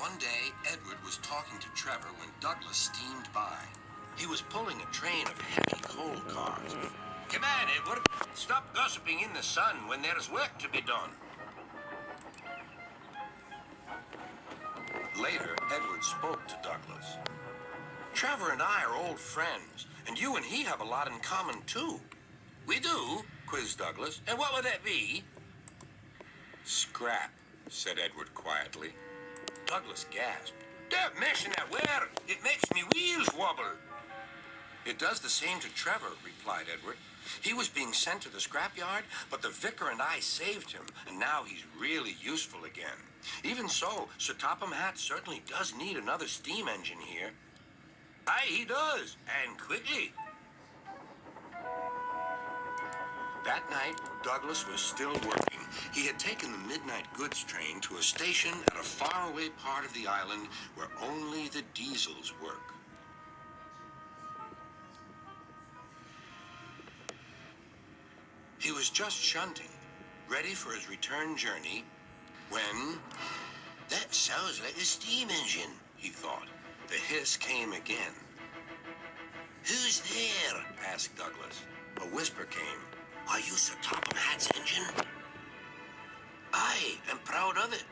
One day, Edward was talking to Trevor when Douglas steamed by. He was pulling a train of heavy coal cars. Come on, Edward. Stop gossiping in the sun when there's work to be done. Later, Edward spoke to Douglas. Trevor and I are old friends, and you and he have a lot in common, too. We do? Quizzed Douglas. And what would that be? Scrap, said Edward quietly. Douglas gasped. Don't mention that word. It makes me wheels wobble. It does the same to Trevor, replied Edward. He was being sent to the scrapyard, but the vicar and I saved him, and now he's really useful again. Even so, Sir Topham Hatt certainly does need another steam engine here. Aye, he does, and quickly. That night, Douglas was still working. He had taken the midnight goods train to a station at a faraway part of the island where only the diesels work. He was just shunting, ready for his return journey, when... That sounds like a steam engine, he thought. The hiss came again. Who's there? Asked Douglas. A whisper came. Are you Sir Topham Hatt's engine? Aye, I'm proud of it.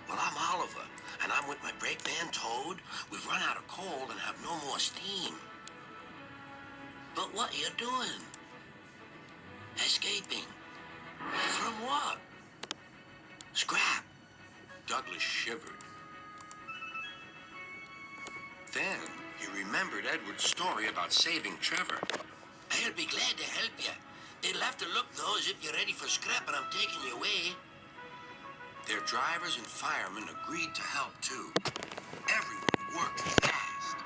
Well, I'm Oliver, and I'm with my brake van towed. We've run out of coal and have no more steam. But what are you doing? Escaping. From what? Scrap. Douglas shivered. Then he remembered Edward's story about saving Trevor. I'll be glad to help you. It'll have to look, though, as if you're ready for scrap and I'm taking you away. Their drivers and firemen agreed to help, too. Everyone worked fast.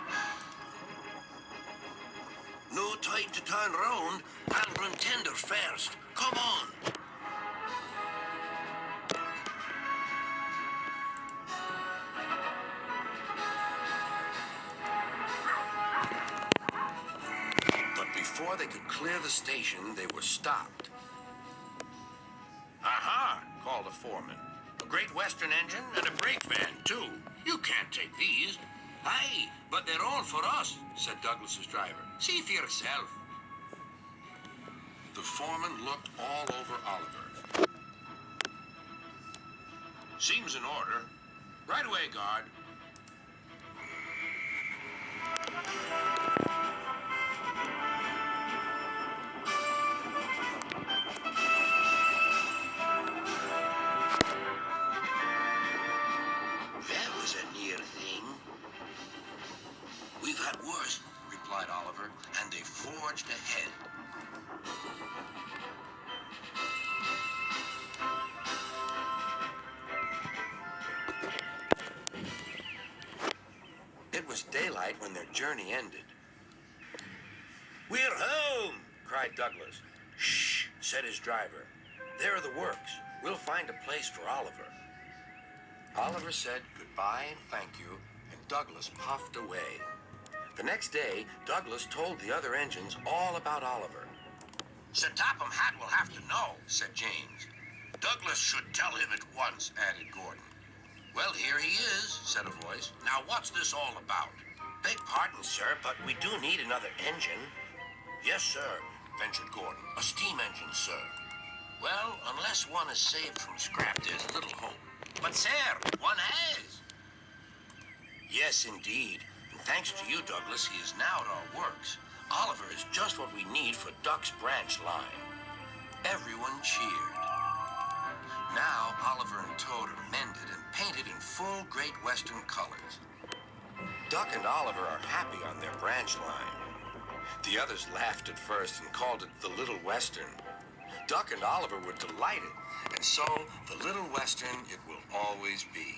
No time to turn round. I'll run tender first. Come on. But before they could clear the station, they were stopped. Aha, called a foreman. A Great Western engine and a brake van, too. You can't take these. Aye, but they're all for us, said Douglas's driver. See for yourself. The foreman looked all over Oliver. Seems in order. Right away, guard. That was a near thing. We've had worse, replied Oliver, and they forged ahead. It was daylight when their journey ended. We're home, cried Douglas. Shh, said his driver. There are the works. We'll find a place for Oliver. Oliver said goodbye and thank you, and Douglas puffed away. The next day, Douglas told the other engines all about Oliver. Sir Topham Hatt will have to know, said James. Douglas should tell him at once, added Gordon. Well, here he is, said a voice. Now, what's this all about? Beg pardon, sir, but we do need another engine. Yes, sir, ventured Gordon. A steam engine, sir. Well, unless one is saved from scrap, there's little hope. But, sir, one has. Yes, indeed. And thanks to you, Douglas, he is now at our works. Oliver is just what we need for Duck's branch line. Everyone cheered. Now, Oliver and Toad are mended and painted in full Great Western colors. Duck and Oliver are happy on their branch line. The others laughed at first and called it the Little Western. Duck and Oliver were delighted, and so the Little Western it will always be.